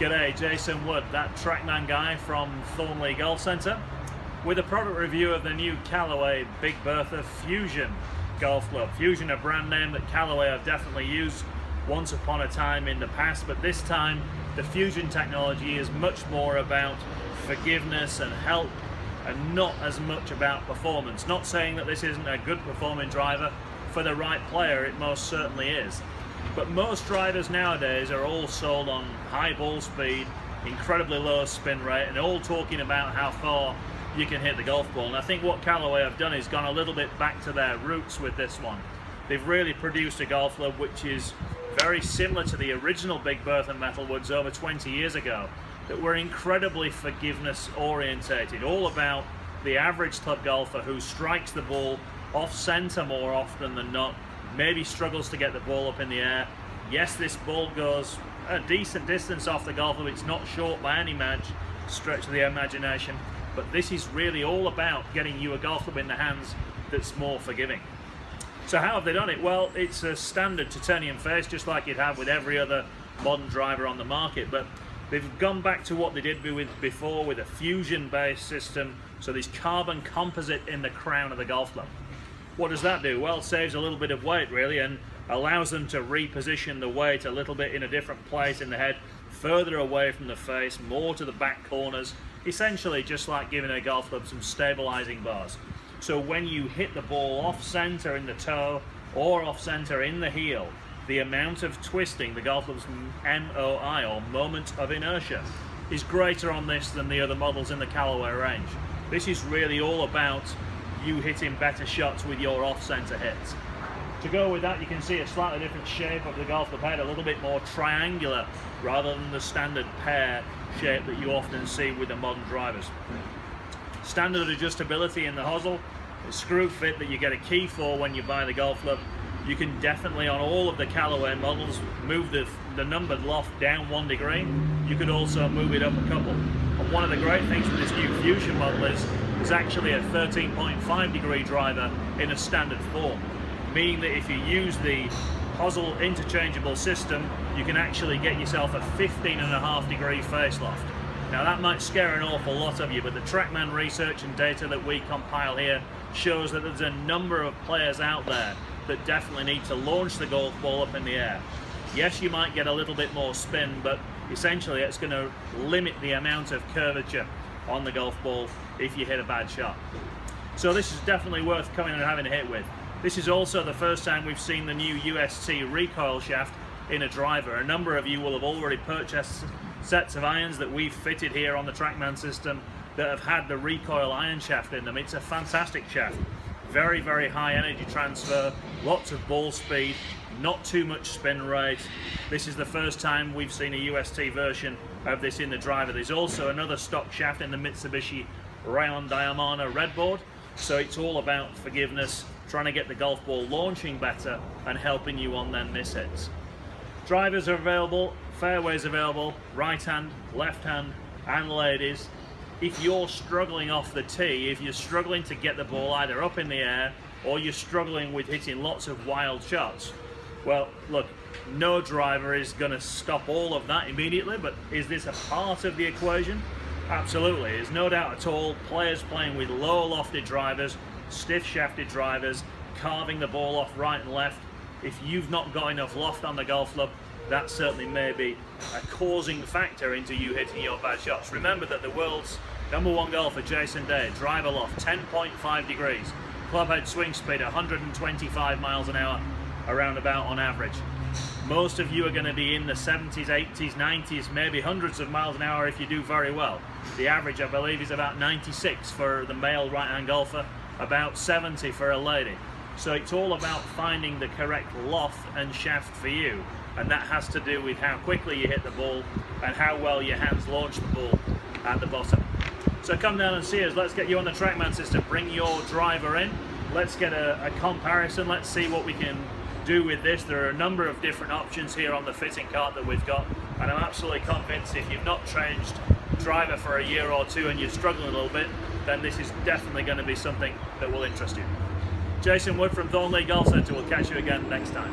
G'day, Jason Wood, that Trackman guy from Thornley Golf Centre, with a product review of the new Callaway Big Bertha Fusion golf club. Fusion, a brand name that Callaway have definitely used once upon a time in the past, but this time the Fusion technology is much more about forgiveness and help and not as much about performance. Not saying that this isn't a good performing driver for the right player, it most certainly is. But most drivers nowadays are all sold on high ball speed, incredibly low spin rate, and all talking about how far you can hit the golf ball. And I think what Callaway have done is gone a little bit back to their roots with this one. They've really produced a golf club which is very similar to the original Big Bertha metalwoods over 20 years ago, that were incredibly forgiveness orientated, all about the average club golfer who strikes the ball off center more often than not, maybe struggles to get the ball up in the air. Yes, this ball goes a decent distance off the golf club, it's not short by any stretch of the imagination, but this is really all about getting you a golf club in the hands that's more forgiving. So how have they done it? Well, it's a standard titanium face, just like you'd have with every other modern driver on the market, but they've gone back to what they did before with a fusion-based system, so there's carbon composite in the crown of the golf club. What does that do? Well, it saves a little bit of weight really and allows them to reposition the weight a little bit in a different place in the head, further away from the face, more to the back corners, essentially just like giving a golf club some stabilizing bars. So when you hit the ball off center in the toe or off center in the heel, the amount of twisting, the golf club's MOI or moment of inertia, is greater on this than the other models in the Callaway range. This is really all about you hitting better shots with your off-center hits. To go with that, you can see a slightly different shape of the golf club head, a little bit more triangular rather than the standard pear shape that you often see with the modern drivers. Standard adjustability in the hosel, the screw fit that you get a key for when you buy the golf club. You can definitely, on all of the Callaway models, move the numbered loft down 1 degree. You could also move it up a couple. And one of the great things with this new Fusion model is actually a 13.5 degree driver in a standard form, meaning that if you use the hosel interchangeable system, you can actually get yourself a 15.5 degree face loft. Now that might scare an awful lot of you, but the Trackman research and data that we compile here shows that there's a number of players out there that definitely need to launch the golf ball up in the air. Yes, you might get a little bit more spin, but essentially it's going to limit the amount of curvature on the golf ball if you hit a bad shot. So this is definitely worth coming and having a hit with. This is also the first time we've seen the new UST recoil shaft in a driver. A number of you will have already purchased sets of irons that we've fitted here on the Trackman system that have had the recoil iron shaft in them. It's a fantastic shaft. Very, very high energy transfer, lots of ball speed, not too much spin rate. This is the first time we've seen a UST version of this in the driver. There's also another stock shaft in the Mitsubishi Rayon Diamana Redboard. So it's all about forgiveness, trying to get the golf ball launching better and helping you on them miss hits. Drivers are available, fairways available, right hand, left hand, and ladies. If you're struggling off the tee, if you're struggling to get the ball either up in the air or you're struggling with hitting lots of wild shots, well, look, no driver is going to stop all of that immediately, but is this a part of the equation? Absolutely. There's no doubt at all. Players playing with low lofted drivers, stiff shafted drivers, carving the ball off right and left. If you've not got enough loft on the golf club, that certainly may be a causing factor into you hitting your bad shots. Remember that the world's #1 golfer, Jason Day, driver loft 10.5 degrees, club head swing speed 125 miles an hour, around about on average. Most of you are going to be in the 70s, 80s, 90s, maybe hundreds of miles an hour if you do very well. The average, I believe, is about 96 for the male right-hand golfer, about 70 for a lady. So it's all about finding the correct loft and shaft for you, and that has to do with how quickly you hit the ball and how well your hands launch the ball at the bottom. So come down and see us. Let's get you on the Trackman system. Bring your driver in. Let's get a comparison. Let's see what we can do with this. There are a number of different options here on the fitting cart that we've got, and I'm absolutely convinced if you've not changed driver for a year or two and you're struggling a little bit, then this is definitely going to be something that will interest you. Jason Wood from Thornley Golf Centre. We'll catch you again next time.